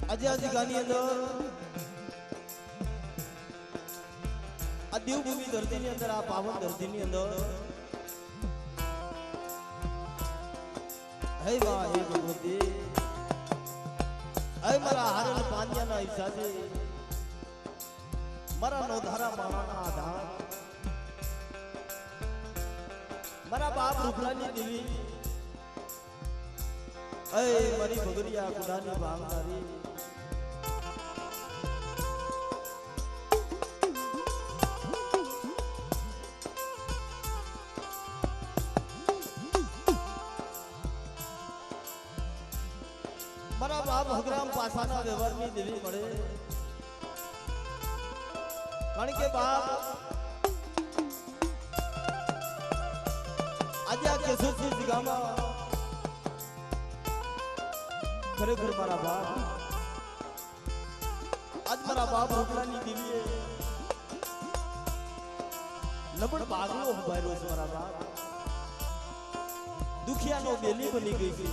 આજે આ જગ્યાની અંદર આ દેવભૂમિ ધરતીની અંદર આ પાવન ધરતીની અંદર હે વાહ હે ભગવતી હે મારા હારલ પાંડિયાના હિસાબે મારા નોધારા મારાના આધાર મારા બાપ રૂપલાની દેવી હે મારી ભગરિયા ખુદાની ભાવનારી મારા બાપ હગરામ પાસાના વ્યવહારની દેવી મળે કારણ કે બાપ આજે આ કેશોદની જગ્યામાં ખરેખર મારા બાપ આજ મારા બાપ રૂપલાની દેવીએ નબળ બાગલો ઉભાર્યો છે મારા બાપ દુખિયાનો બેલી બની ગઈ છે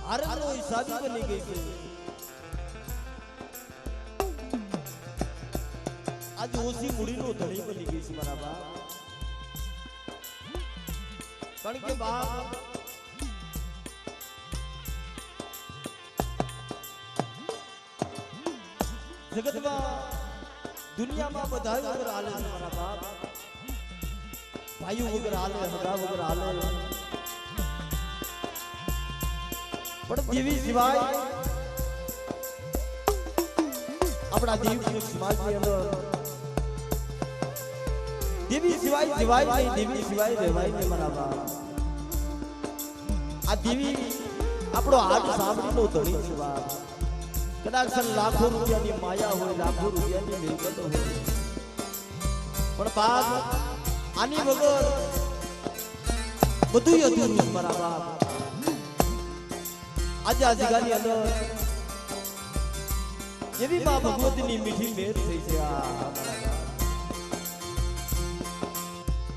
હારનો હિસાબી બની ગઈ છે આજ ઓછી મૂડીનો ધણી બની ગઈ છે મારા બાપ કારણ કે બાપ જગતમાં દુનિયામાં બધા વગર હાલે છે મારા બાપ ભાઈઓ વગર હાલે હગા વગર હાલે પણ દેવી સિવાય આપણા દેવી સમાજની અંદર દેવી સિવાય જીવાય નહીં દેવી સિવાય રહેવાય નહીં મારા બાપ આ દેવી આપણો હાથ સાંભળીનો ધણી છે બાપ કદાચ લાખો રૂપિયાની માયા હોય લાખો રૂપિયાની મિલકત હોય પણ બાપ આની વગર બધું અધૂરું છે મારા બાપ આજે આ જગ્યાની અંદર એવી માં ભગવતીની મીઠી મેર થઈ છે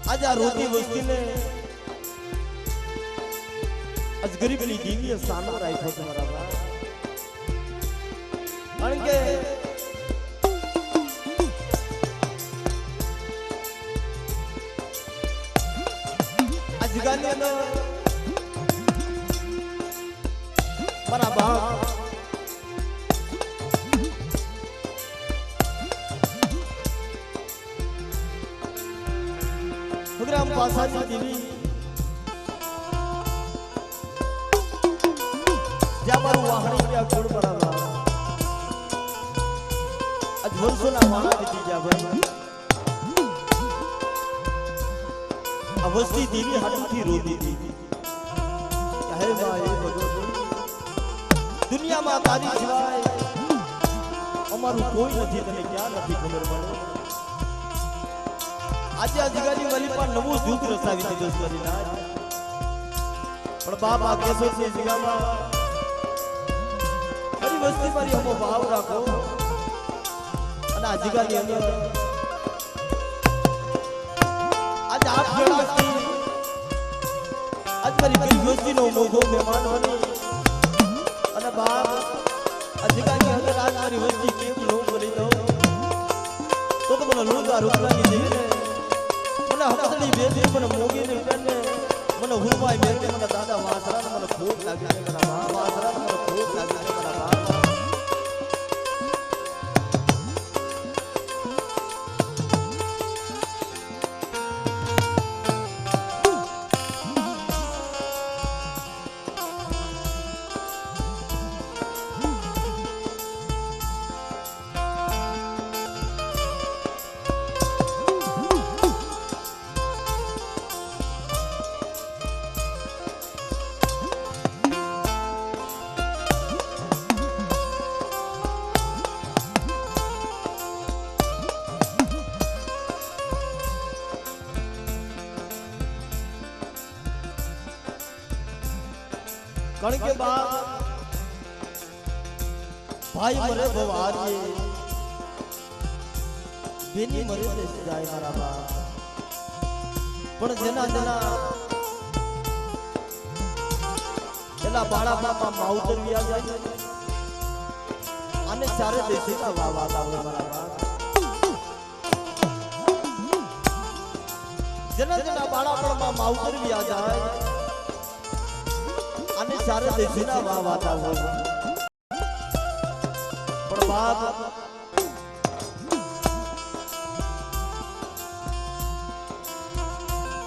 આજે આ રોતી વસ્તીને આજ ગરીબની દિવ્ય સ્થાન રાખ્યો છે મારા બાપ કારણ કે આ જગ્યાની અંદર મારા બાપ હગરામ પાસાની દેવી જ્યાં મારું વાહણી ત્યાં કુળ મારા બાપ આજ વર્ષોના વાણા વીતી ગયા ભાઈ આ વસ્તી દેવી હાથથી રોતી હતી હે ભાઈ ભગવતી દુનિયામાં તારી સિવાય અમારું કોઈ નથી તને ક્યાં નથી ખબર પડે આજે આ જગાની વાલી પર નવું યુગ રચાવી દીધો કરી નાખ પણ બાપ આ કેશોદની જગ્યામાં મારી વસ્તી મારી અમો ભાવ રાખો અને આ જગાની અંદર આજ આપ જણાથી આજ મારી વસ્તીનો મોઘો મહેમાન બની અને બાપ આ જગ્યાની અંદર આજ મારી વસ્તી કેમ લોક બની દો તો મને લોકા રૂપલાની દેવીને મને હકતડી બેસી મને મોગીને ઉતરને મને હુરમાઈ બેસી મને દાદા વાસરાને મને ખોટ લાગી છે મારા બાપ વાસરાને મને ખોટ લાગી છે મારા બાપ કારણ કે બાપ ભાઈ મરે ભવારીએ બેની મરે દેશ જાય મારા બાપ પણ જેના જેના એલા બાળા બાપા માવતર વ્યા જાય અને ચારે દેશના વાવા આવે મારા બાપ જેના જેના બાળાપણમાં માવતર વ્યા જાય અને ચારે દેશના વાવા આવે પણ બાપ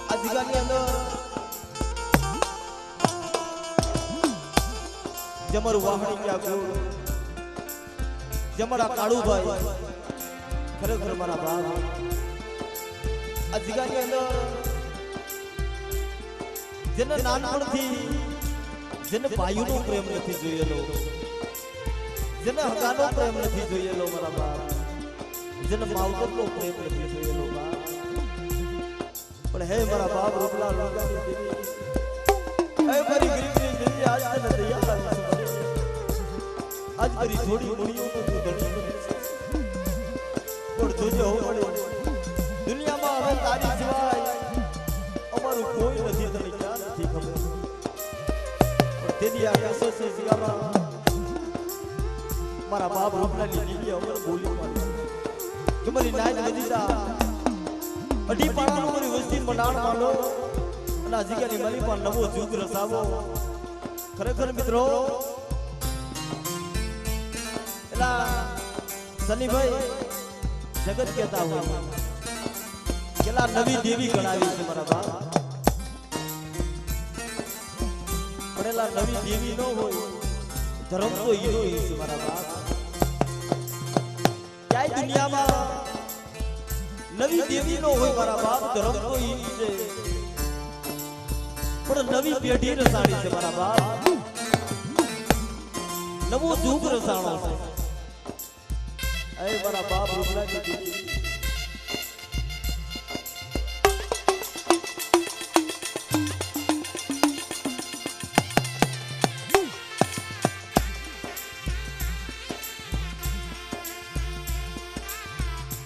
આ જગ્યાની અંદર જમર વાહણી ક્યાં ગયો જમરા કાળુભાઈ ખરેખર મારા બાપ આ જગ્યાની અંદર જેને નાનપણથી જેને ભાઈઓનો પ્રેમ નથી જોયેલો જેને હગાનો પ્રેમ નથી જોયેલો મારા બાપ જેને માવતરનો પ્રેમ નથી જોયેલો બાપ પણ હે મારા બાપ રૂપલા લોકાની દેવી હે મારી ગરીબની દેવી આજ તને દયા લાવી છે આજ મારી થોડી મૂડીઓનો તું ધણી પણ જોજે હો મળે દુનિયામાં હવે તારી સિવાય અમારું કોઈ નથી તને ક્યાં નથી ખબર પણ તેની આ કેસો છે સિગામાં મારા બાપ રૂપલાની દેવી અમર બોલી મારી તમારી નાય નદીતા અઢી પાણાનો મારી વસ્તી મંડાણ માંડો અને આ જગ્યાની મારી પણ નવો જુગ રસાવો ખરેખર મિત્રો એલા સનીભાઈ જગત કહેતા હોય કેલા નવી દેવી ગણાવી છે મારા બાપ પણ એલા નવી દેવી ન હોય ધર્મ તો ઈનો છે મારા બાપ ક્યાંય દુનિયામાં નવી દેવી નો હોય મારા બાપ ધર્મ તો ઈ છે પણ નવી પેઢી રસાણી છે મારા બાપ નવો યુગ રસાણો છે એ મારા બાપ રૂપલાની દેવી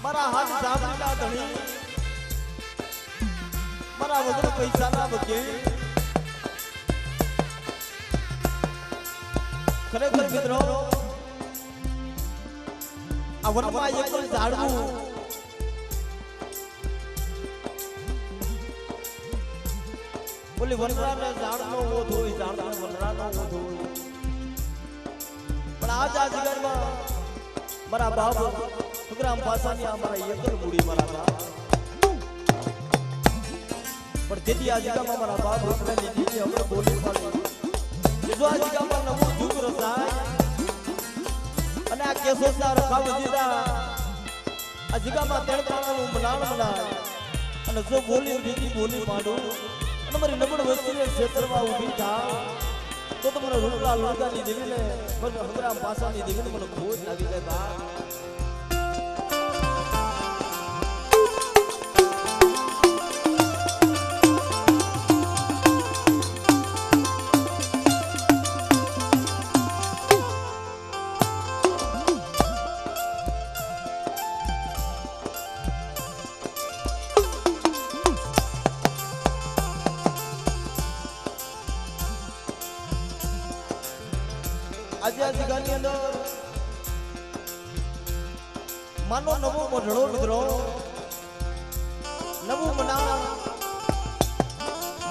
મારા હાથ સાંભળીના ધણી મારા વગર પૈસાના વકીલ ખરેખર મિત્રો આ વનમાં એક પણ ઝાડવું બોલી વનરાના ઝાડનો ઓધ હોય ઝાડનો વનરાનો ઓધ હોય પણ આજ આ જગ્યામાં મારા બાપ ગ્રામ ભાષાની અમારા એકલ મૂડી મારા બાપ પણ તેથી આ જગ્યામાં મારા બાપ રૂપલાની દેવી અમે બોલી પાડી જો આ જગ્યામાં નવો જુગ રસાય અને આ કેશોસના રખાવ દીધા આ જગ્યામાં તેણ પ્રાણાનું મનાણ મનાય અને જો બોલી બીજી બોલી માંડું અને મારી નબળ વસ્તીને ક્ષેત્રમાં ઊભી થાય તો તમારે રૂપલા લોકાની દેવીને ગ્રામ ભાષાની દેવીને મને ભોજ લાગી જાય બાપ આજે આ જગ્યાની અંદર માનો નવો મઢડો મિત્રો નવું મના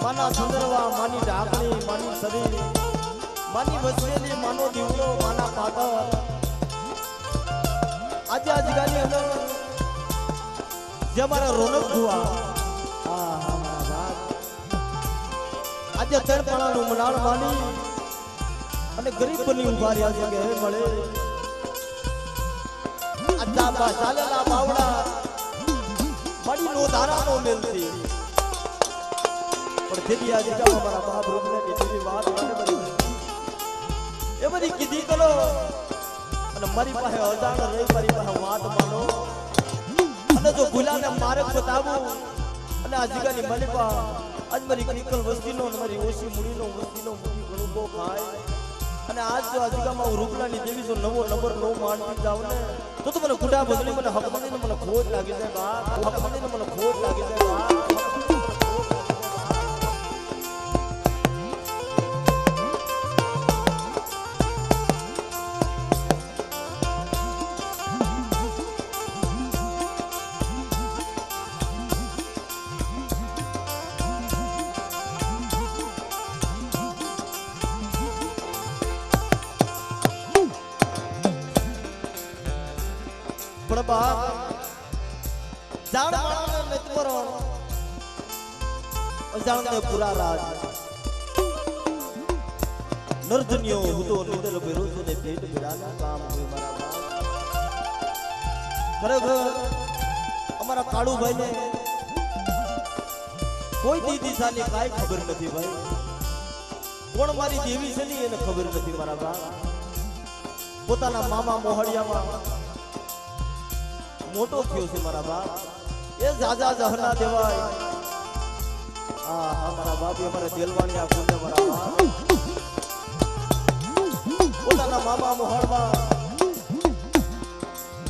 માના સુંદરવા માની ઢાકણી માની શરીર માની વસેલી માનો દીવડો માના પાદર આજે આ જગ્યાની અંદર જે મારા રોનક ભુવા આજે તરપાણાનું મનાણ માની અને ગરીબ બની ઉભા રહ્યા છે કે હે મળે આ ચાલેલા બાવડા મળી નો ધારા નો મેલતી પણ તેથી આ જગ્યામાં મારા બાપ રૂપલાની દેવી વાત મને બધી એ બધી કીધી કરો અને મારી પાસે અજાણ રહી મારી પાસે વાત માનો અને જો ભૂલાને મારે બતાવું અને આ જગ્યાની માલિકા આજ મારી ક્રિકલ વસ્તીનો અને મારી ઓછી મૂડીનો વસ્તીનો મૂડી ઘણું બહુ ખાય અને આજ જો આ જગ્યામાં હું રૂપલાની દેવી જો નવો નંબર નો માનતી જાઉં ને તો મને ગુડા બદલી મને હક મળીને મને ખોટ લાગી જાય બાપ હક મળીને મને ખોટ લાગી જાય બાપ પણ બાપ જાણ માણને મેં તમારો અજાણને પૂરા રાજ નર્ધન્યો હુતો નિદર બેરોજો ને પેટ બિરાના કામ હોય મારા બાપ ખરેખર અમારા કાળુભાઈ ને કોઈ દી દિશાની કાઈ ખબર નથી ભાઈ કોણ મારી દેવી છે ની એને ખબર નથી મારા બાપ પોતાના મામા મોહડિયામાં મોટો થયો છે મારા બાપ એ જાજા જહના દેવાય હા હા મારા બાપ એ મારા દેલવાણિયા કુંડે મારા બાપ પોતાના મામા મોહડમાં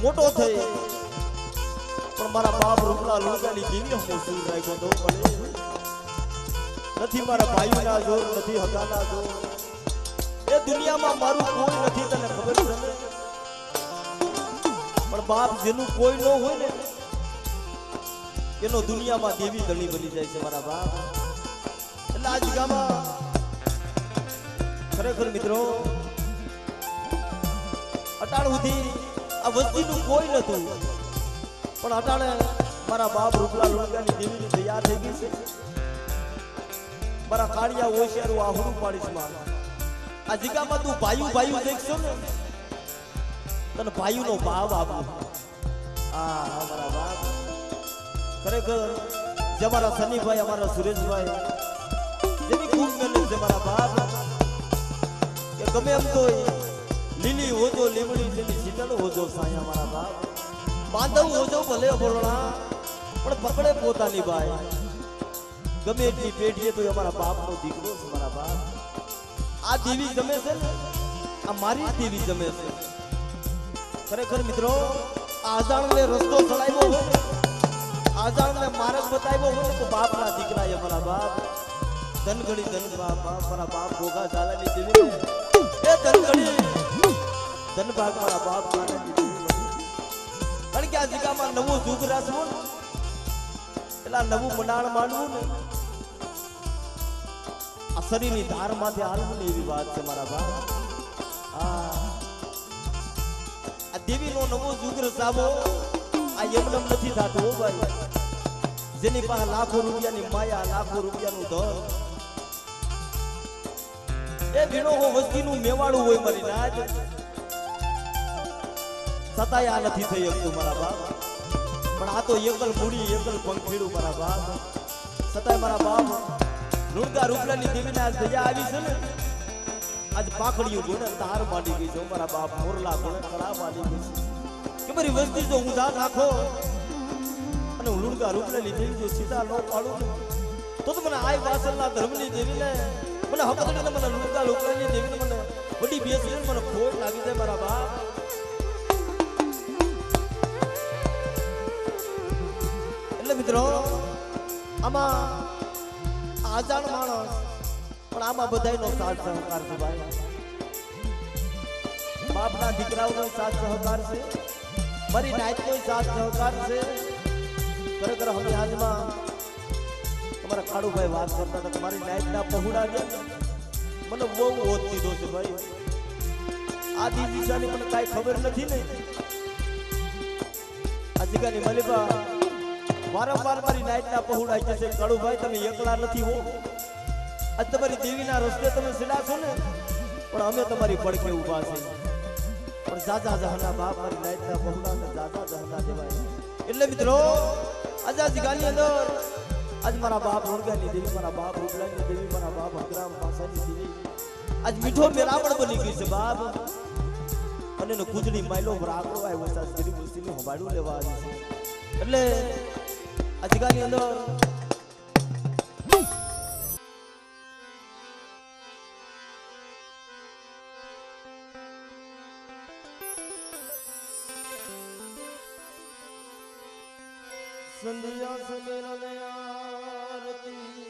મોટો થઈ પણ મારા બાપ રૂપલા લુણકાની દેવી હું શું રાખ્યો તો પડે નથી મારા ભાઈઓના જોર નથી હગાના જોર એ દુનિયામાં મારું કોઈ નથી તને ખબર છે ને પણ બાપ જેનું કોઈ ન હોય ને એનો દુનિયામાં દેવી ઘણી બની જાય છે મારા બાપ એટલે આ જગ્યામાં ખરેખર મિત્રો અટાણ સુધી આ વસ્તીનું કોઈ નતું પણ અટાણે મારા બાપ રૂપલા લુણકાની દેવીની તૈયાર થઈ ગઈ છે મારા કાળિયા હોશિયારું આહુડું પાડીશ માં આ જગ્યામાં તું ભાઈયું ભાઈયું દેખશો ને તને ભાઈનો ભાવ આપું હા અમારા બાપ ખરેખર જે અમારા સનીભાઈ અમારા સુરેશભાઈ જેની ખૂબ મહેનત છે મારા બાપ કે ગમે એમ તો લીલી હોજો લીમડી જેની શીતળ હોજો સાયા મારા બાપ બાંધવ હોજો ભલે બોલણા પણ પકડે પોતાની બાઈ ગમે એટલી પેઢીએ તો અમારા બાપનો દીકરો છે મારા બાપ આ દેવી જમે છે ને આ મારી દેવી જમે છે ખરેખર મિત્રો આજાણને રસ્તો ચડાવ્યો હોય આજાણને માર્ગ બતાવ્યો હોય તો બાપના દીકરા એ મારા બાપ ધનગડી ધન બાપ મારા બાપ ભોગા ઝાલાની દેવી એ ધનગડી ધન ભાગ મારા બાપ મારાની દેવી કારણ કે આ જગ્યામાં નવું યુગ રાખવું ને એટલે નવું મનાણ માંડવું ને આ શરીરની ધાર માંથી હાલવું ને એવી વાત છે મારા બાપ હા દેવીનો નવો યુગ રચાવો આ એમનેમ નથી થતું હો ભાઈ જેની પાસે લાખો રૂપિયાની માયા લાખો રૂપિયાનું ધન એ વીણો હો વસ્તીનું મેવાડું હોય મારી નાચ છતાંય આ નથી થઈ શકતું મારા બાપ પણ આ તો એકલ મૂડી એકલ પંખીડું મારા બાપ છતાંય મારા બાપ લુણકા રૂપલાની દેવીને આજ દયા આવી છે ને આજ પાખડીઓ ગોને તાર માંડી ગઈ છે મારા બાપ મોરલા ગોને કળા માંડી ગઈ છે કે મારી વસ્તી જો ઊંધા નાખો અને હું લુણકા રૂપલાની દેવી જો સીધા ન પાડું તો મને આય વાસલના ધર્મની દેવીને મને હક મને લુણકા રૂપલાની દેવીને મને વડી બેસી મને ખોટ લાગી જાય મારા બાપ એટલે મિત્રો આમાં આજાણ માણસ પણ આમાં બધાયનો સાથ સહકાર છે ભાઈ બાપના દીકરાઓનો સાથ સહકાર છે મારી નાયતનો સાથ સહકાર છે ખરેખર હવે આજમાં તમારા ખાડુભાઈ વાત કરતા હતા મારી નાયતના પહોળા મને બહુ ઓત દીધો છે ભાઈ આ દિશાની મને કાંઈ ખબર નથી ને આ જગ્યાની મલિકા વારંવાર મારી નાયતના પહોળા કહે છે કાળુભાઈ તમે એકલા નથી હો આજ તમારી દેવીના રસ્તે તમે સીડા છો ને પણ અમે તમારી પડખે ઊભા છે પણ જાજા જહના બાપ મારી નાયતના પહોળાને જાજા જહના દેવાય એટલે મિત્રો આજ આ જગ્યાની અંદર આજ મારા બાપ રૂણગાની દેવી મારા બાપ રૂપલાની દેવી મારા બાપ હકરામ પાસાની દેવી આજ મીઠો મેરાવણ બની ગઈ છે બાપ અને એનો કુજડી માયલો રાગડો આવ્યો છે ગરીબ મુસ્લિમ હંભાડું લેવા આવી છે એટલે આ જગ્યાની અંદર સંધ્યા સમીરને આરતી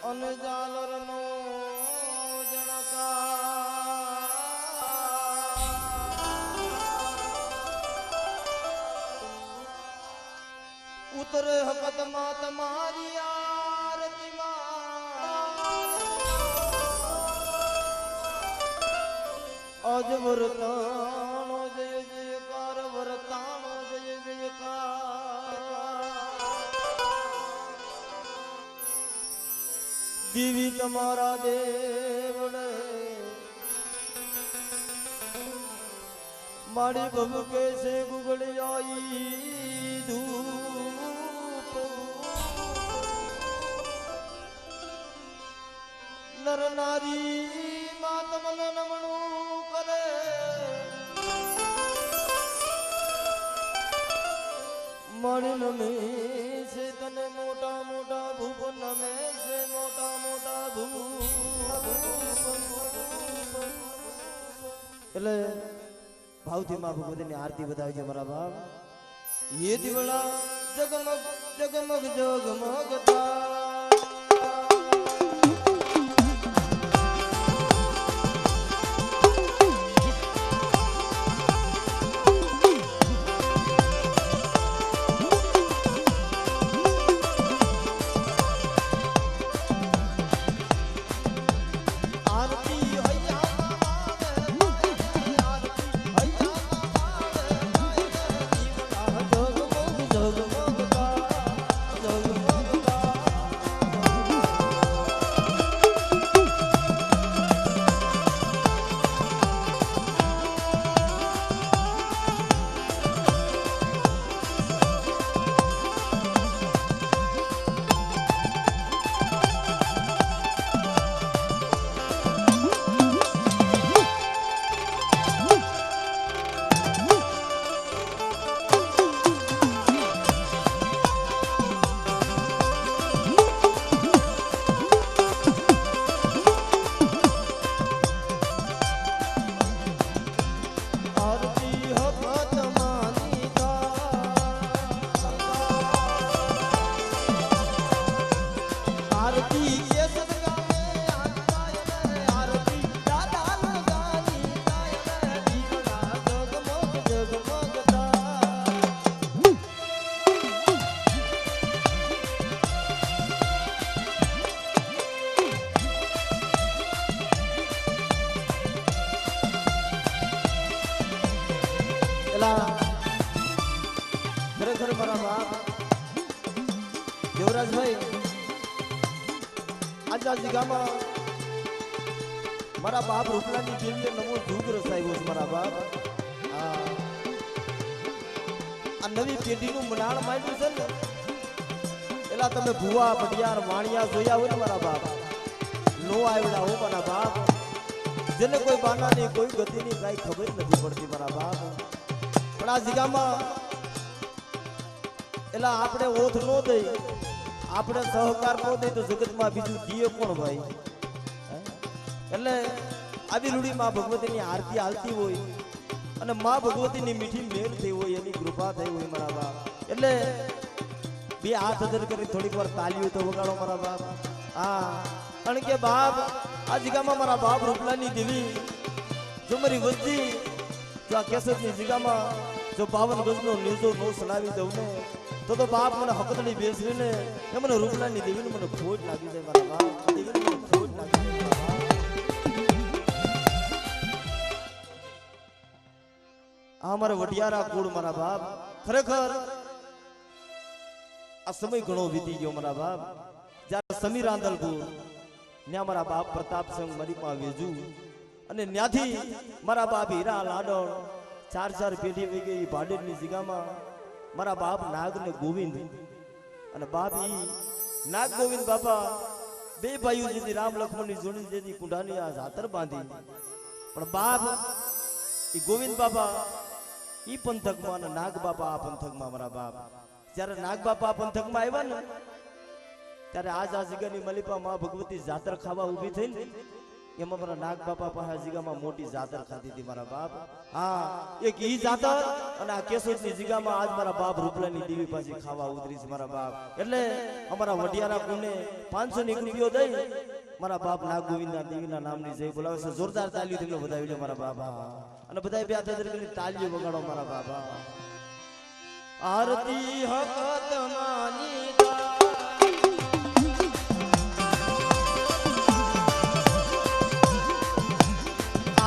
અને જાલરનો જણકાર ઉતરે હકતમાં તમારી આરતીમાં અજ વરતાણો જય જયકાર વરતાણો જય જયકાર દીવી તમારા દેવડે મારી બહુ કે છે ગુગળી આઈ ધૂપ નર નારી માત મન નમણું કરે મણી નમે છે તને મોટા મોટા ભૂપ નમે છે મોટા મોટા ભૂપ એટલે ભાવથી માં ભગવતીની આરતી બતાવી છે મારા બાપ ये दिवड़ा जगमग जगमग जगमगता ખરેખર મારા બાપ દેવરાજભાઈ આજના જગ્યામાં મારા બાપ રૂપલાની દેવીએ નવો ધૂપ રસાવ્યો છે મારા બાપ આ નવી પેઢીનું મનાણ માંડ્યું છે ને એલા તમે ભુવા ભટિયાર વાણિયા જોયા હોય ને મારા બાપ નો આવડા હો મારા બાપ જેને કોઈ બાનાની કોઈ ગતિની કાંઈ ખબર નથી પડતી મારા બાપ પણ આ જગ્યામાં એલા આપણે ઓથ નો દઈ આપણે સહકાર નો દઈ તો જગતમાં બીજું દીએ કોણ ભાઈ એટલે આવી રૂડી માં ભગવતીની આરતી હાલતી હોય અને માં ભગવતીની મીઠી મેળ થઈ હોય એની કૃપા થઈ હોય મારા બાપ એટલે બે હાથ અદર કરી થોડીક વાર તાલીઓ તો વગાડો મારા બાપ હા કારણ કે બાપ આ જગ્યામાં મારા બાપ રૂપલાની દેવી જો મારી વસ્તી જો આ કેસરની જગ્યામાં જો 52 ગજનો નેજો નો સલાવી દઉં ને તો બાપ મને હકતની બેસરી ને એ મને રૂપલાની દેવીને મને ખોટ લાગી જાય મારા બાપ દેવીને મને ખોટ લાગી જાય મારા બાપ આ મારે વડિયારા કુળ મારા બાપ ખરેખર આ સમય ઘણો વીતી ગયો મારા બાપ જ્યારે સમીર આંદલપુર ત્યાં મારા બાપ પ્રતાપસિંહ મારી પાસે વેજુ અને ત્યાંથી મારા બાપ હીરા લાડણ 4 પેઢી વહી ગઈ ભાડેરની જગ્યામાં મારા બાપ નાગ ને ગોવિંદ અને બાપ ઈ નાગ ગોવિંદ બાપા બે ભાઈઓ જેથી રામ લક્ષ્મણની જોડી જેથી કુંડાની આ જાતર બાંધી પણ બાપ ઈ ગોવિંદ બાપા ઈ પંથકમાં અને નાગ બાપા આ પંથકમાં મારા બાપ જ્યારે નાગ બાપા આ પંથકમાં આવ્યા ને ત્યારે આજ આ જગ્યાની મલિપા માં ભગવતી જાતર ખાવા ઊભી થઈ ને એમાં મારા નાગ બાપા પાસે જીગામાં મોટી જાતર ખાધી હતી મારા બાપ. હા એક ઈ જાતર અને આ કેશોદની જીગામાં આજ મારા બાપ રૂપલાની દેવી પાસે ખાવા ઉતરી છે મારા બાપ. એટલે અમારા વઢિયારા કુને 500 રૂપિયો દઈ મારા બાપ નાગ ગોવિંદના દેવીના નામની જય બોલાવે છે. જોરદાર તાલીઓ તેમને વધાવી લે મારા બાપા. અને બધા બે હાથ કરીને તાલીઓ વગાડો મારા બાપા. આરતી હકત માની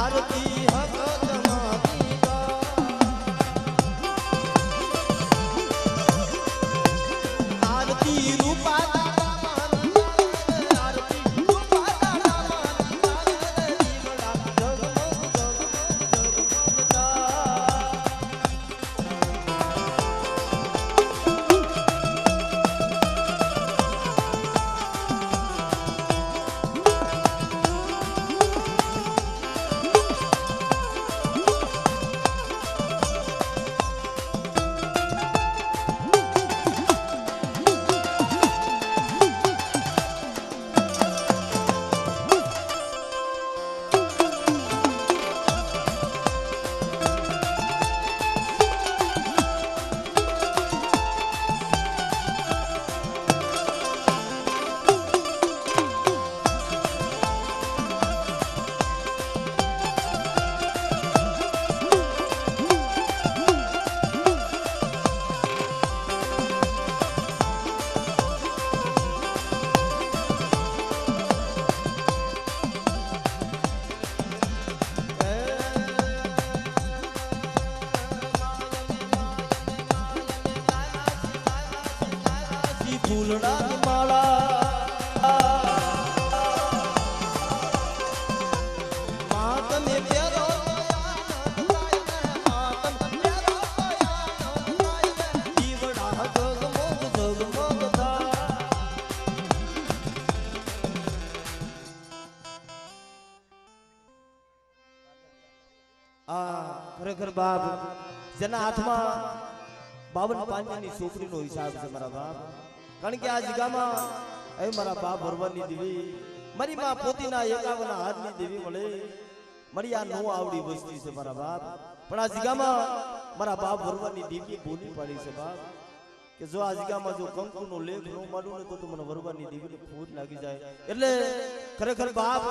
આરતી હકત માની આરતી રૂપા ફૂલડાની માળા માતમે પ્યારો દીવડા જગમગ જગમગતા. ખરેખર બાપ જેના હાથમાં 52 પાંજાની છોકરીનો હિસાબ છે મારા બાપ. કારણ કે આ જગામાં એ મારા બાપ ભરવાની દેવી મારી માં પોતીના 51 હાથની દેવી મળે મારી આ નો આવડી વસ્તી છે મારા બાપ. પણ આ જગામાં મારા બાપ ભરવાની દેવી બોલી પાડી છે બાપ કે જો આ જગામાં જો કંકુનો લેખ નો માડું ને તો મને ભરવાની દેવીને ખોટ લાગી જાય. એટલે ખરેખર બાપ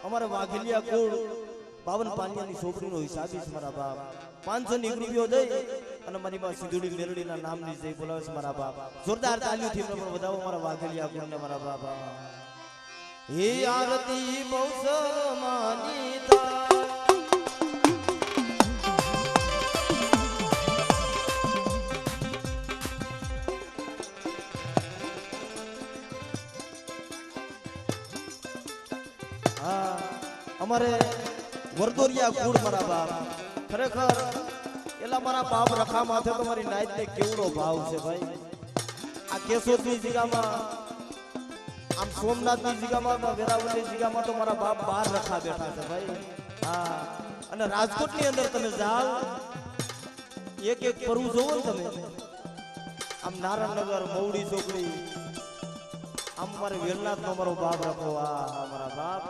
અમારે વાઘેલિયા કુળ 52 પાંજાની છોકરીનો હિસાબી છે મારા બાપ. 500 રૂપિયો દઈ અને મારી માં સિંધુડી મેરડીના નામની જય બોલાવે છે મારા બાપ. જોરદાર તાલીઓથી મને વધાવો મારા વાઘેલિયા કુળને મારા બાપા. હે આરતી બૌસર માનીતા હા અમારે વરદોરિયા કુળ મારા બાપ. ખરેખર એલા મારા બાપ રખા માથે તો મારી નાઈટ ને કેવડો ભાવ છે ભાઈ. આ કેશોદની જગ્યામાં આમ સોમનાથની જગ્યામાં વેરાવળની જગ્યામાં તો મારા બાપ 12 રખા બેઠા છે ભાઈ. હા અને રાજકોટની અંદર તમે જાઓ એક એક પરવું જોવો ને તમે આમ નારાયણનગર મવડી ચોકડી આમ મારે વેલનાથ નો મારો બાપ રખો. આ મારા બાપ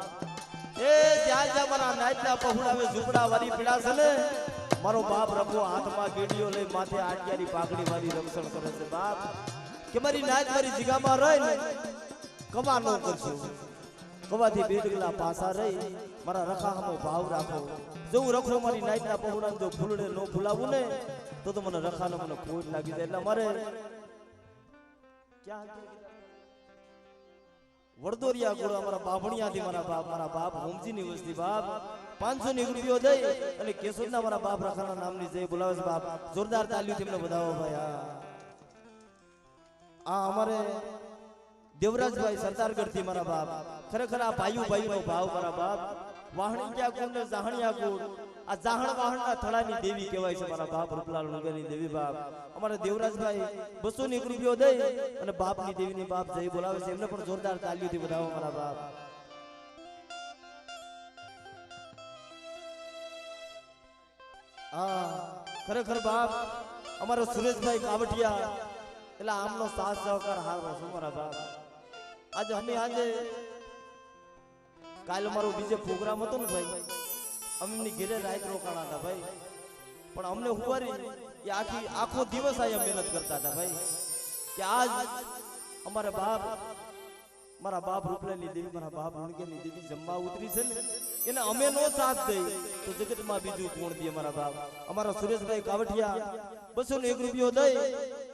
એ જ્યાં જ્યાં મારા નાઈટના પહોળાવે ઝૂંપડા વાળી પીડા છે ને મારો બાપ રખો હાથમાં ગેડીઓ લઈ માથે આટિયાની પાઘડી વાળી રક્ષણ કરે છે બાપ. કે મારી નાઈટ મારી જગ્યામાં રહે ને કવા નો કરશો કવાથી બે ડગલા પાસા રહી મારા રખામાં ભાવ રાખો. જો હું રખો મારી નાઈટના પહોળાને જો ફૂલડે નો ફૂલાવું ને તો મને રખાનો મને ખોટ લાગી જાય. એટલે મારે ક્યાં વડદોરિયા કુળ અમારા બાભણિયાથી મારા બાપ હોમજીની વસ્તી બાપ 500 રૂપિયો દઈ અને કેશોદના મારા બાપ રખાના નામની જય બોલાવે છે બાપ. જોરદાર તાલીઓ તેમને વધાવો ભાઈ. આ અમારે દેવરાજભાઈ સરદારગઢથી મારા બાપ. ખરેખર આ ભાઈનો ભાવ મારા બાપ. વાહણિયા કુળ ને જાહણિયા કુળ આ જાહણ વાહણના થળાની દેવી કહેવાય છે મારા બાપ. રૂપલાલ વગરની દેવી બાપ. અમારે દેવરાજભાઈ 200 રૂપિયો દઈ અને બાપની દેવીની બાપ જય બોલાવે છે. એમને પણ જોરદાર તાલીઓથી વધાવો મારા બાપ. હા ખરેખર બાપ અમારો સુરેશભાઈ કાવટિયા એટલે આમનો સાથ સહકાર હારો છે મારા બાપ. આજે કાલ અમારો બીજે પ્રોગ્રામ હતો ને ભાઈ, અમે એમની ઘેરે રાત રોકાણા હતા ભાઈ, પણ અમને હુવારી એ આખો દિવસ અહીંયા મહેનત કરતા હતા ભાઈ, કે આજ અમારા બાપ, મારા બાપ રૂપલાની દેવી, મારા બાપ રૂણકેની દેવી જમવા ઉતરી છે ને, એને અમે નો સાથ દઈ તો જગતમાં બીજું કોણ દે? અમારા બાપ, અમારા સુરેશભાઈ કાવઠિયા 201 રૂપિયો દઈ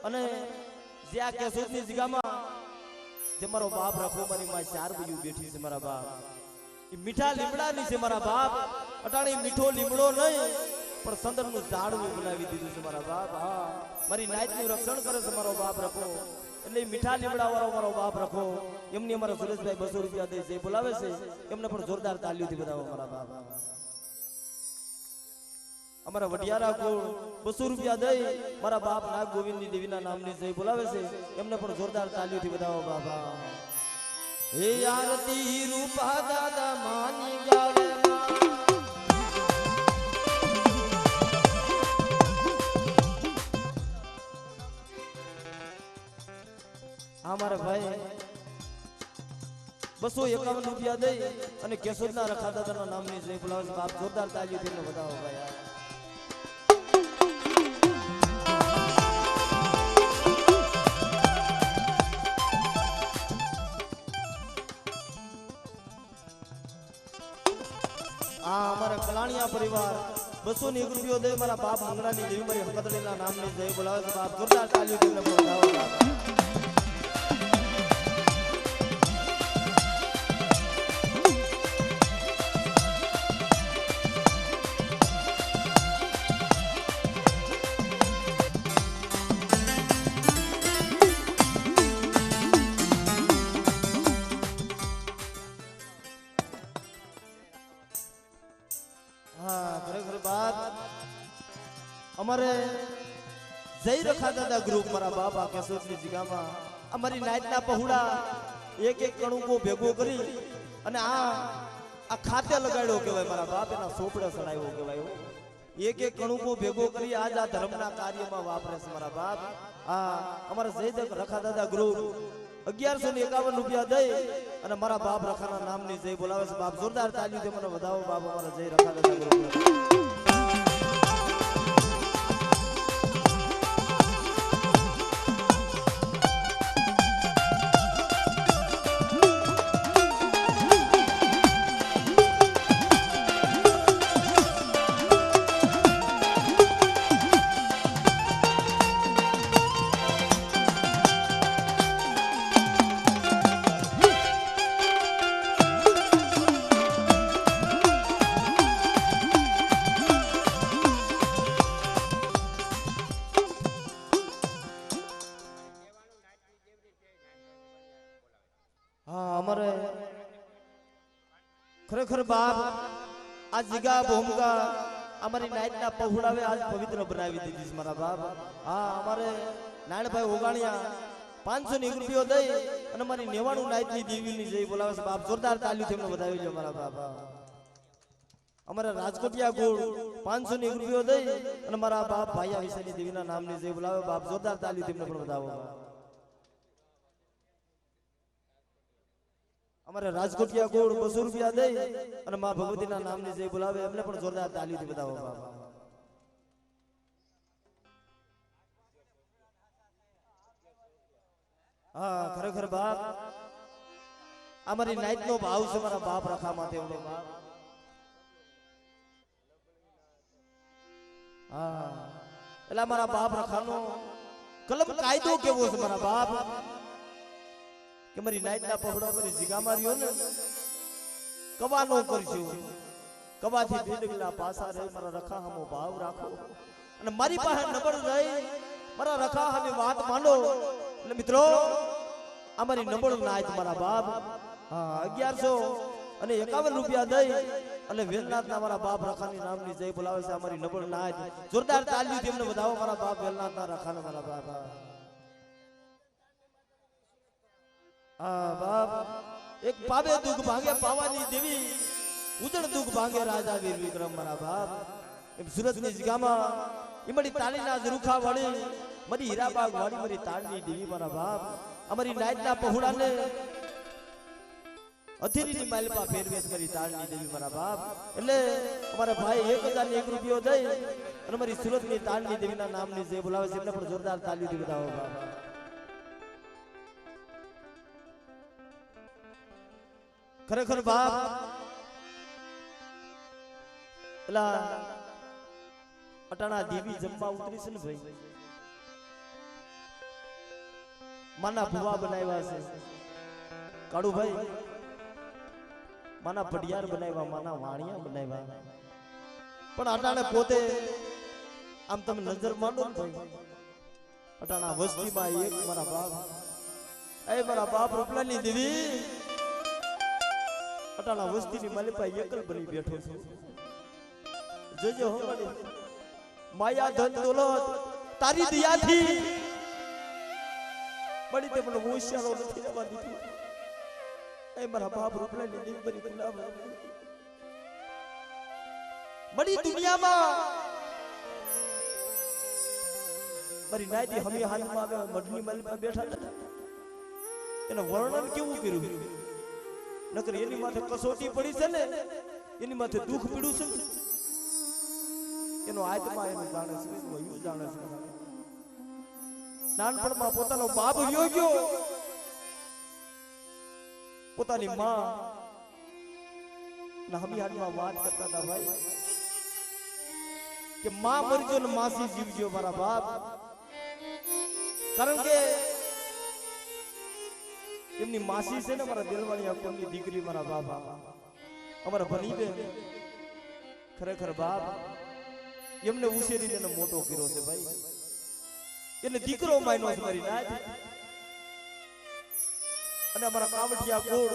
અને જે આ કેશોદની જગ્યામાં જે મારો બાપ રાખો, મારી માં 4 બજુ બેઠી છે મારા બાપ, એ મીઠા લીમડાની છે મારા બાપ, અટાણી મીઠો લીમડો નહીં પણ સંદરનું ઝાડવું બનાવી દીધું છે મારા બાપ. હા, મારી નાઈટનું રક્ષણ કરે છે મારો બાપ રાખો, એટલે મીઠા લીમડા વાળો મારો બાપ રાખો. એમની અમારા સુરેશભાઈ 200 રૂપિયા દે છે, બોલાવે છે, એમને પણ જોરદાર તાલીઓથી બતાવો મારા બાપ. અમારા વડિયારા કુળ 200 રૂપિયા દઈ મારા બાપ નાગ ગોવિંદની દેવીના નામની જય બોલાવે છે, એમને પણ જોરદાર તાલીઓથી બતાવો બાબા. હે આરતી રૂપા દાદા માની ગાવે, અમારા ભાઈ 251 રૂપિયા દઈ અને કેશોદના રખા દાદાના નામની જય બોલાવે છે બાપ, જોરદાર તાલીઓથી એમને બતાવો ભાઈ. અમારા કલાણિયા પરિવાર 201 રૂપિયો દે મારા બાપ મંગળાની દેવી મારી હકતડીના નામની જય બોલાવે છે બાપ, જોરદાર તાલીઓ તેમને બોલાવો બાપ. અમારે જય રખા દાદા ગ્રુપ મારા બાપા કેશોદની જગ્યામાં અમારી નાઈટના પહોળા એક કણુકો ભેગો કરી અને આ ખાતે લગાડ્યો કહેવાય મારા બાપ, એના સોપડે સડાયો કહેવાય. એક કણુકો ભેગો કરી આજ આ ધર્મના કાર્યમાં વાપરે છે મારા બાપ. અમારા જય રખા દાદા ગ્રુપ 1151 રૂપિયા દઈ અને મારા બાપ રખાના નામની જય બોલાવે છે બાપ, જોરદાર તાલીઓ મને વધાવો બાપ. અમારા જય રખા દાદા ગ્રુપ ખરેખર બાપ આ જીગા ભૂમકા અમારી નાઈટના પહોળાવે આજ પવિત્ર બનાવી દીધી છે મારા બાપ. અમારે નારાયણભાઈ ઓગાણિયા 501 રૂપિયો દઈ અને મારી 99 નાઈટની દેવીની જય બોલાવે છે બાપ, જોરદાર તાલીઓ તેમને વધાવી લો મારા બાપ. અમારે રાજકોટિયા ગોળ 501 રૂપિયો દઈ અને મારા બાપ ભાઈયા વિષયની દેવીના નામની જય બોલાવે બાપ, જોરદાર તાલીઓ તેમને પણ વધાવો. અમારે રાજકોટિયા ગોળ 200 રૂપિયા દઈ અને માં ભગવતીના નામની જય બોલાવે, એમને પણ જોરદાર તાલીઓથી બતાવો બાબા. ખરેખર બાપ અમારી નાઈટ નો ભાવ છે મારા બાપ રખા માટે એમનો બાપ. એટલે મારા બાપ રખાનો કલમ કાયદો કેવો છે મારા બાપ, કે મારી નાઈટના પહોળા મારી જીગા માર્યો ને કવા નો કરજો, કવાથી બેડગલા પાસા રહે, મારા રખા હમો ભાવ રાખો અને મારી પાસે નંબર રહી મારા રખા હમે વાત માંડો. એટલે મિત્રો અમારી નંબર નાઈટ મારા બાપ 1151 રૂપિયા દઈ અને વેલનાથના મારા બાપ રખાની નામની જય બોલાવે છે અમારી નંબર નાઈટ, જોરદાર તાલીઓ તેમને વધાવો મારા બાપ વેલનાથના રખાના મારા બાપ. બાપ એક પાવે દુઃખ ભાંગે પાવાની દેવી, ઉજળ દુઃખ ભાંગે રાજા વીર વિક્રમ મારા બાપ. એમ સુરતની જગ્યામાં ઈમડી તાલીના ઝરૂખા વાળી મારી હીરાબાગ વાળી મારી તાળની દેવી મારા બાપ. અમારી નાઈટના પહોળાને અધેરીની માલપા ફેરવેશ કરી તાળની દેવી મારા બાપ એટલે અમારા ભાઈ 1001 રૂપિયો દઈ અને મારી સુરતની તાળની દેવીના નામની જે બોલાવે છે એમને પણ જોરદાર તાળીઓથી બતાવો બાપ ખરેખર બાપ એલા અટાણા દેવી જમવા ઉતરી છે ને ભાઈ માના ભુવા બનાવ્યા છે કાળુ ભાઈ માના પડિયાર બનાવ્યા માના વાણિયા બનાવ્યા પણ અટાણે પોતે આમ તમે નજર માંડો ને ભાઈ અટાણા વસ્તીમાં એક મારા બાપ રૂપલાની દેવી અટાણા વસ્તીની માલિપા એકલ બની બેઠો છે જોજો હો માયા ધન દોલત તારી દયાથી બડી તે મને હોશિયારો નથી રહેવા દીધું એ મારા બાપ રૂપલાની દેવી બની ગુલામ બડી દુનિયામાં મારી નાયદી હમી હાલમાં આવે મઢની માલિપા બેઠા હતા એનું વર્ણન કેવું કર્યું નકર એની માથે કસોટી પડી છે ને એની માથે દુઃખ પીડું છે એનો આત્મા એનું જાણે છે એનું જાણે છે નાનપણમાં પોતાનો બાપ વ્યો ગયો પોતાની માં ના હમી હાલમાં વાત કરતા હતા ભાઈ કે માં મરજો ને માસી જીવજો મારા બાપ કારણ કે એમની માસી છે ને મારા દિલવાણી અકોની દીકરી મારા બાપ અમારા ભણી બેન ખરેખર બાપ એમને ઉછેરીને એને મોટો કર્યો છે ભાઈ એને દીકરો માન્યો છે મારી નાત અને અમારા કાવઠિયા કોડ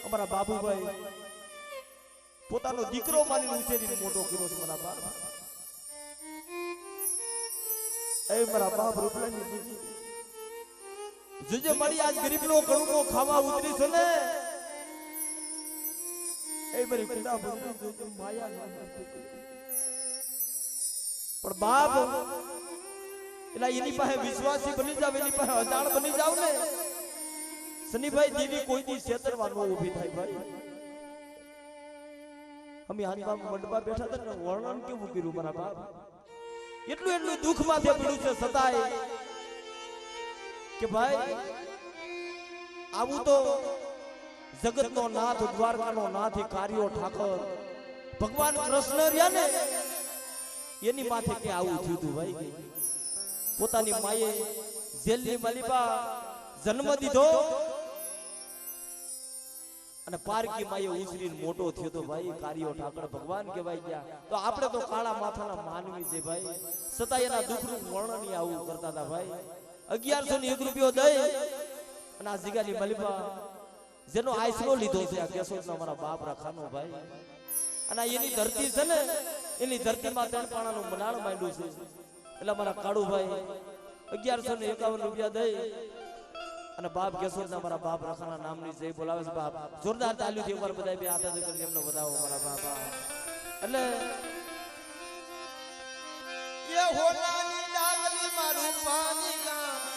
અમારા બાબુભાઈ પોતાનો દીકરો માનીને ઉછેરીને મોટો કર્યો છે મારા બાપ એ મારા બાપ રૂપલાની દીકરી જે મારી આજ ગરીબનો કણકો ખાવા ઉતરી છે ને એ મારી ખુદા બંધુ જો માયા પણ બાપ એલા એની પાસે વિશ્વાસી બની જાવ એની પાસે અજાણ બની જાવ ને શનિભાઈ દેવી કોઈ દી છેતરવાનો ઊભી થાય ભાઈ અમે હાથમાં મંડપા બેઠા હતા ને વર્ણન કેવું કર્યું મારા બાપ એટલું દુઃખ માથે પડ્યું છે સતાય કે ભાઈ આવું તો જગતનો નાથ દ્વારકાનો નાથ કાર્યો ઠાકર ભગવાન કૃષ્ણ રહ્યા ને એની માથે કે આવું થયું હતું ભાઈ પોતાની માએ જેલની માલિપા જન્મ દીધો અને પારકી માએ ઉછરીને મોટો થયો તો ભાઈ કાર્યો ઠાકર ભગવાન કહેવાય ગયા તો આપણે તો કાળા માથાના માનવી છે ભાઈ છતાં એના દુઃખનું વર્ણન આવું કરતા હતા ભાઈ 1101 રૂપિયો દઈ અને આ જીગાની મલિપા જેનો આઈસરો લીધો છે આ કેશોદના મારા બાપ રાખાનો ભાઈ અને એની ધરતી છે ને એની ધરતીમાં ત્રણ પાણાનું મનાળ માંડ્યું છે એટલે મારા કાળુભાઈ 1151 રૂપિયા દઈ અને બાપ કેશોદના મારા બાપ રાખાના નામની જય બોલાવે છે બાપ જોરદાર તાલીઓથી ઉપર બધા બે હાથ કરી એમને બતાવો મારા બાપ એટલે એ હોનાની ડાગલી મારું પાણી ગામ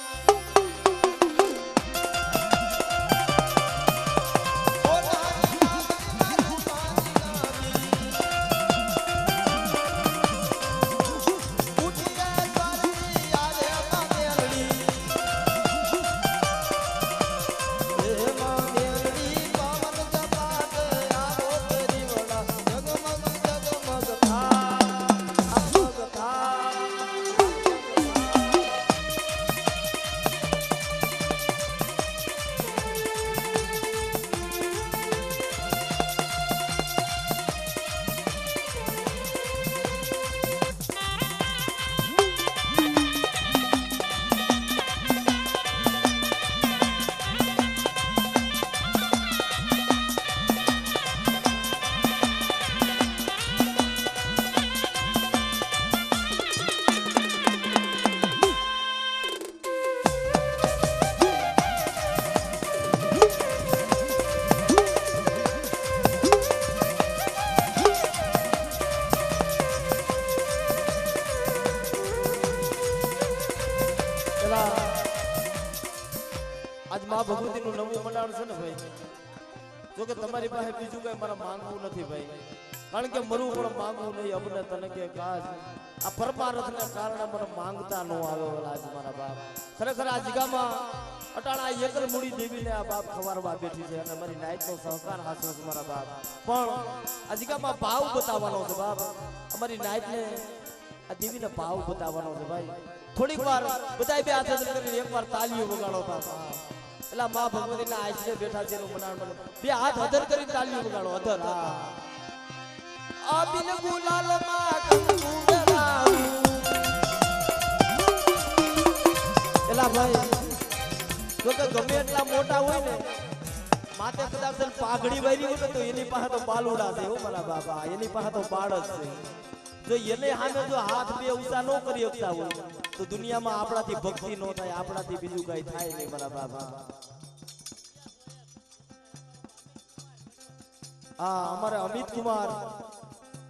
ભગવતીનું નવું મંડાણ છે ને ભાઈ જો કે તમારી પાસે બીજું કઈ મારા માંગવું નથી ભાઈ, કારણ કે મરું પણ માંગવું નહીં અમને તને કે કાજ આ પરમારથને કારણે મને માંગતા ન આવે આજ મારા બાપ. ખરેખર આ જગ્યામાં અટાણા એકલ મૂડી દેવીને આ બાપ ખવારવા બેઠી છે અને મારી નાઈટનો સહકાર હાથો છે મારા બાપ. પણ આ જગ્યામાં ભાવ બતાવવાનો છે બાપ, અમારી નાઈટને આ દેવીને ભાવ બતાવવાનો છે ભાઈ. થોડીક વાર બધાય બે હાથ કરીને એકવાર તાલીઓ વગાડો બાપ. એલા માં ભગવતીના આશરે બેઠા છે એનું મનાણ મને બે હાથ અધર કરીને તાલીઓ વગાડો અધર. હા આ બિન ગુલાલ માં કંકુ વેરાવું. એલા ભાઈ જો કે ગમે એટલા મોટા હોય ને માથે કદાચ પાઘડી વાયરી હોય તો એની પાસે તો બાલુડા છે હો મારા બાપા, એની પાસે તો બાળ જ છે. જો એને સામે જો હાથ બે ઊંચા ન કરી શકતા હોય તો દુનિયામાં આપણાથી ભક્તિ ન થાય, આપણાથી બીજું કઈ થાય નહીં મારા બાપા. હા અમારે અમિત કુમાર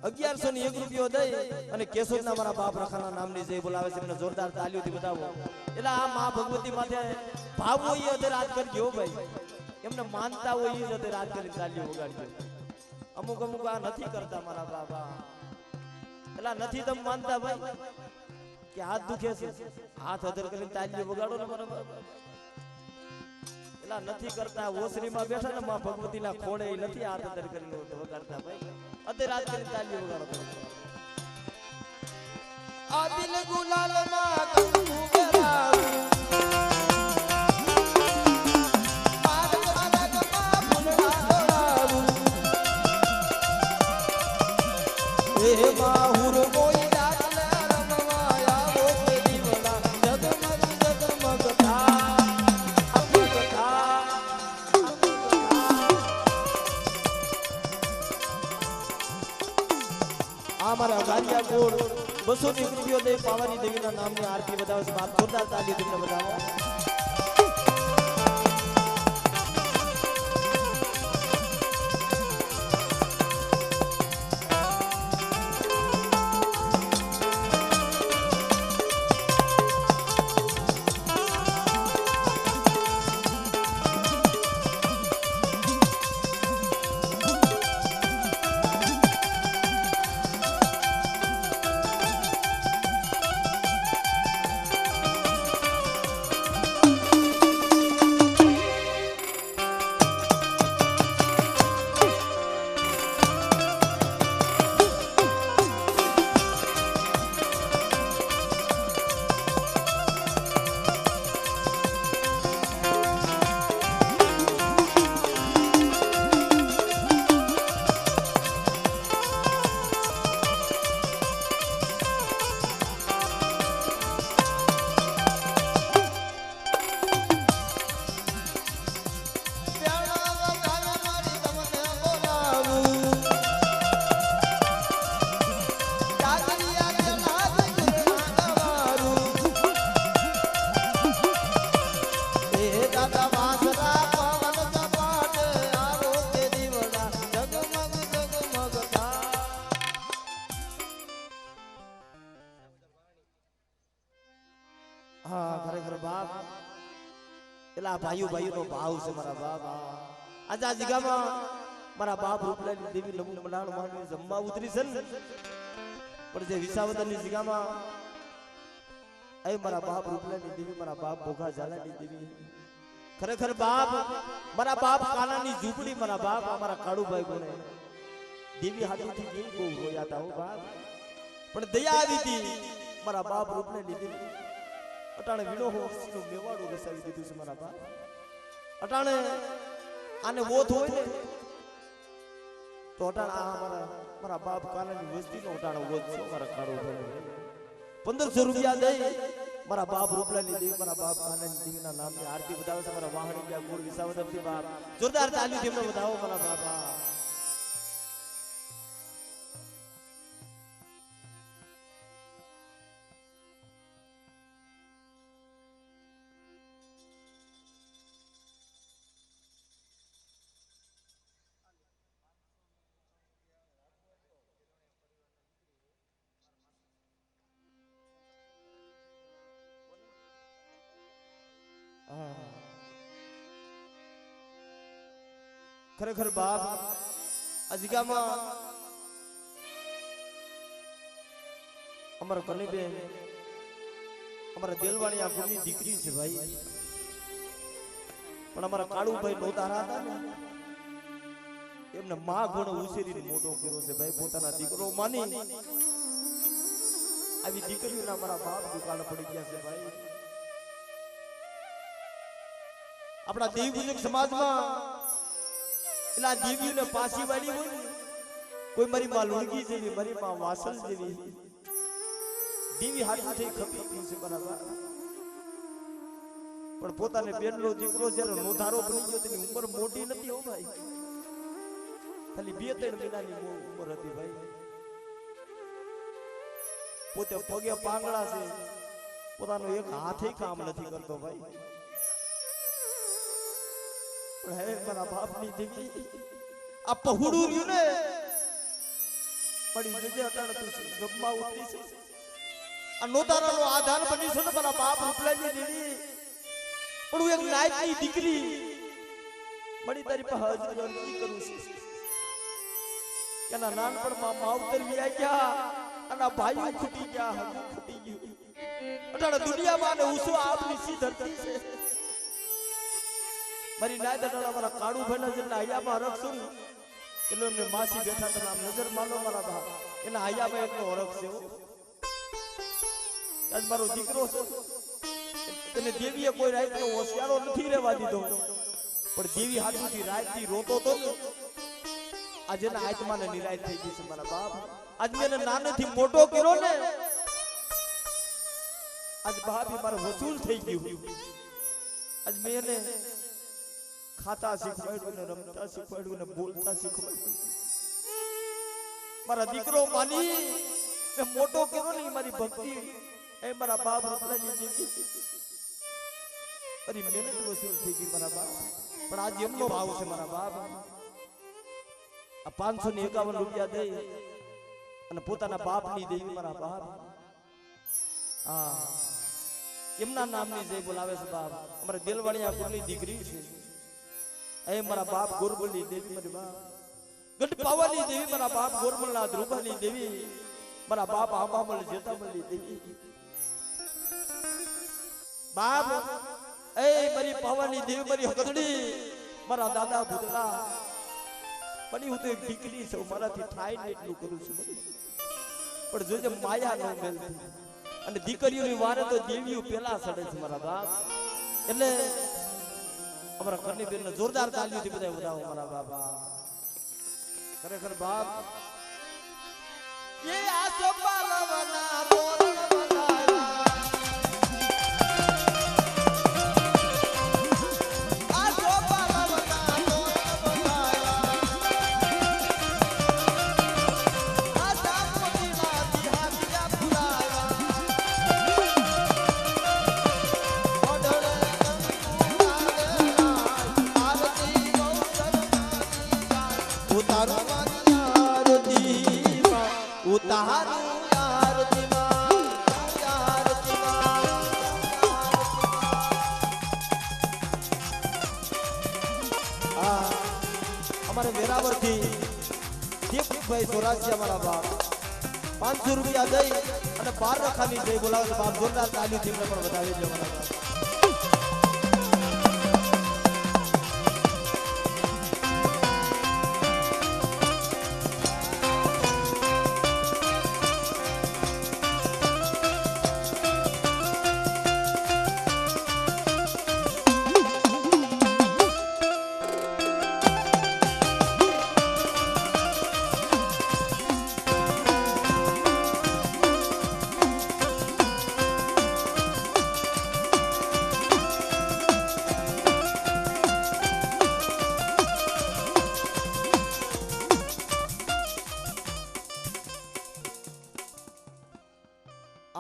1101 રૂપિયો દઈ અને કેશોદના મારા બાપ રખાના નામની જય બોલાવે છે, એમને જોરદાર તાલીઓથી બતાવો. એટલે આ માં ભગવતી માથે ભાવ હોય અધર રાત કરજો ભાઈ, એમને માનતા હોય એ અધર રાત કરી તાલીઓ વગાડજો. અમુક અમુક આ નથી કરતા મારા બાપા, એટલે નથી તમે માનતા ભાઈ કે હાથ દુખે છે હાથ અધર કરીને તાલીઓ વગાડો ને મારા બાપા. એલા નથી કરતા, ઓસરીમાં બેઠા ને માં ભગવતીના ખોડે નથી હાથ અધર કરીને વગાડતા ભાઈ, અધર રાત કરીને તાલીઓ વગાડો. આ દિલ ગુલાલમાં કંકુ વેરાવું. એ માહુર કોઈ ડાલે રમવા આવો કે દીવડા જગમગ જગમગ થા અમગ થા. આ મારા ગાંડિયા કોડ 200 રૂપિયો દે પાવાની દેવીના નામની આરતી બતાવે છે બાપ. જોરદાર તાલી તમને બતાવો. હા ખરેખર બાપ એલા ભાઈઓ ભાઈઓનો ભાવ છે મારા બાપ. આજે આ જગ્યામાં મારા બાપ રૂપલાની દેવી નમૂ મલાણ માનવી જમવા ઉતરી છે ને, પણ જે વિસાવદરની જગ્યામાં એ મારા બાપ રૂપલાની દેવી, મારા બાપ ભોગા ઝાલાની દેવી, ખરેખર બાપ મારા બાપ કાનાની ઝૂંપડી, મારા બાપ અમારા કાળુભાઈ બોલે દેવી હાથીથી કેવી બહુ રોયા હતા હો બાપ, પણ દયા આવી હતી મારા બાપ રૂપલાની દેવી. અટાણે વીણો હોક્ષીનું મેવાડું રસાવી દીધું છે મારા બાપ. અટાણે આને વોથ હોય ને તો અટાણે આ મારા બાપ કાનાની વસ્તીનો અટાણે વોથ છે મારા કાળુભાઈ. 1500 રૂપિયા દઈ મારા બાપ રૂપલાની દેવી, મારા બાપ કાનાની દેવીના નામની આરતી બતાવે છે મારા વાહણી ગુણ વિસાવદરથી બાપ. જોરદાર તાલીથી એમને બતાવો મારા બાપા. ખરેખર બાપ આ જગ્યામાં અમારા કનીબેન અમારા દેલવાણી આ ગુણની દીકરી છે ભાઈ, પણ અમારા કાળુભાઈ નોતારા હતા ને એમને માં ગુણ ઉછેરીને મોટો કર્યો છે ભાઈ, પોતાના દીકરો માની આવી દીકરીઓના અમારા બાપ દુકાળ પડી ગયા છે ભાઈ. આપણા દેવી પૂજક સમાજમાં એટલે આ દેવીઓને પાછી વાળી હોય ને, કોઈ મારી માં લુણકી જેવી, મારી માં વાસલ જેવી દેવી હાથમાં થઈ ખપી ગઈ છે બરાબર, પણ પોતાને બેનનો દીકરો જ્યારે નોધારો બની ગયો તેની ઉંમર મોટી નથી હો ભાઈ, ખાલી 2-3 મહિનાની ઉંમર હતી ભાઈ. પોતે પગે પાંગડા છે, પોતાનો એક હાથે કામ નથી કરતો ભાઈ, પણ હે મારા બાપની દેવી આ પહોળું રહ્યું ને પડી જજે અટાણ તું ગબ્બા ઉતરી છે, આ નોતારાનો આધાર બની છે ને મારા બાપ રૂપલાજી દીદી, પણ હું એક નાયકની દીકરી મળી તારી પાસે અરજી કરું છું. એના નાનપણમાં માવતર વ્યાઈ ગયા અને ભાઈઓ ખૂટી ગયા, હગું ખૂટી ગયું, અટાણે દુનિયામાં ને ઉસો આપની સી ધરતી છે. મારી નાય દટાણા મારા કાળુભાઈના જેટલા હૈયામાં હરખ છું એટલે એમને માસી બેઠા તમે આમ નજર માનો મારા બાપ, એના હૈયામાં એટલો હરખ છે. આજ મારો દીકરો છે તેને દેવીએ કોઈ રાતનો હોશિયારો નથી રહેવા દીધો, પણ દેવી હાથુથી રાતથી રોતો તો ને આજે ના આત્માને નિરાશ થઈ ગઈ છે મારા બાપ. આજ મેં નાનેથી મોટો કર્યો ને, આજ બાપ મારે વસૂલ થઈ ગયું. આજ મેં એને ખાતા શીખવાડ્યું ને રમતા શીખવાડ્યું ને બોલતા શીખવાડ્યું. મારા દીકરો માની મેં મોટો કર્યો ને મારી ભક્તિ એ મારા બાપ રૂપલાજી જીવી મારી મહેનત વસૂલ થઈ ગઈ મારા બાપ. પણ આજ એમનો ભાવ છે મારા બાપ, આ 551 રૂપિયા દઈ અને પોતાના બાપની દેવી મારા બાપ હા એમના નામની જય બોલાવે છે બાપ. અમારે દેલવાણી આ કુળની દીકરી છે એ મારા બાપ ગોરબલની દેવી મારી બાપ, ગઢપાવાની દેવી મારા બાપ ગોરબલના ધ્રુવાની દેવી મારા બાપ આંબામલ જેતામલની દેવી બાપ એ મારી પાવાની દેવી મારી હકદડી મારા દાદા ભૂતલા બની. હું તો એક દીકરી છું, મારાથી થાય ને એટલું કરું છું, પણ જોજે માયા ન મેલતી અને દીકરીઓની વારે તો દેવીઓ પેલા સડે છે મારા બાપ. એટલે અમારા ઘરની બેનને જોરદાર તાલીઓથી બધા વધાવો મારા બાપા. ખરેખર બાપ એ આ સોપાલવના તોરણ બનાવ્યા, આ સોપાલવના તોરણ બનાવ્યા, આ સાપોટીના દિહાતિયા ફુલાવ્યા, ઓઢળે આરતી ઉતારો ઉતારું આરતીમાં અમારે વેરાવરથી દીપભાઈ સોરાજી અમારા બાપ 500 રૂપિયા દઈ અને 12 રખાની જઈ બોલાવે બાપ. જોરદાર તાલીથી પણ વધાવી દે અમારા બાપ.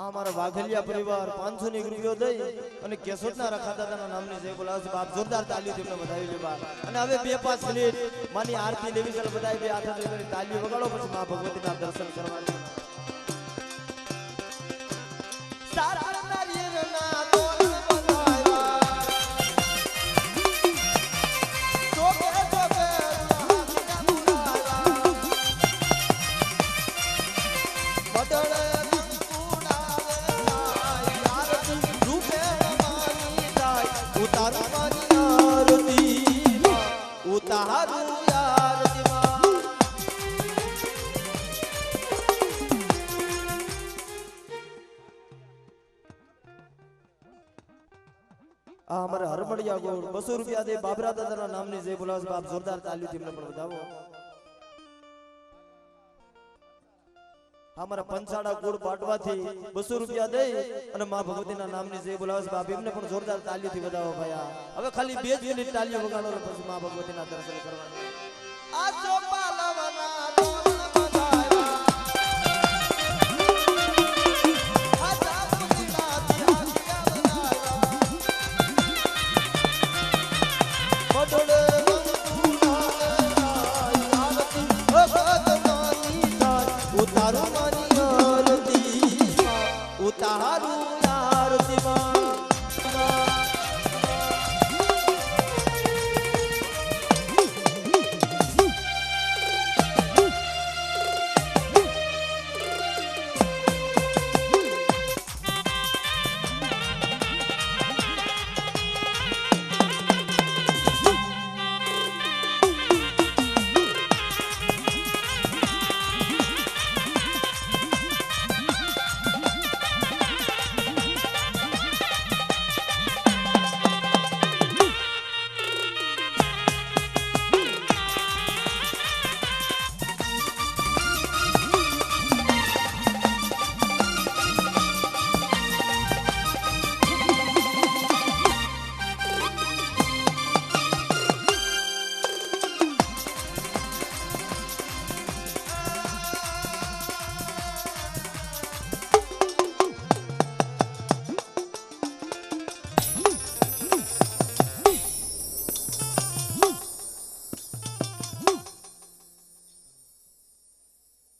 અમારા વાઘલિયા પરિવાર 500 રૂપિયો દઈ અને કેશોદના રખાદાદાના નામની જય બોલાવે છે બાપ. જોરદાર તાલીઓ તેમને વધાવી લે બાપ. અને હવે 2-5 મિનિટ માની આરતી લેવી છે, બધાય 2 હાથ જોડીને તાલીઓ વગાડો, પછી માં ભગવતીના દર્શન કરવા. સારા નારિયેળના તોરણ બનાવ્યા, ચોકે ચોકે તારું યારજીમાં આ અમારા હરમડિયા ગોળ 200 રૂપિયા દે બાબરા દાદાના નામની જય બોલાવ બાપ જોરદાર તાલીથી મને પણ વધાવો અમારા પંચાડા ગોળ પાટવાથી 200 રૂપિયા દે અને માં ભગવતીના નામની જય બોલાવ બાપ એમને પણ જોરદાર તાલીથી વધાવો ભાઈ હવે ખાલી 2 જ મિનિટ તાલીઓ વગાડો પછી માં ભગવતીના દર્શન કરવાના આ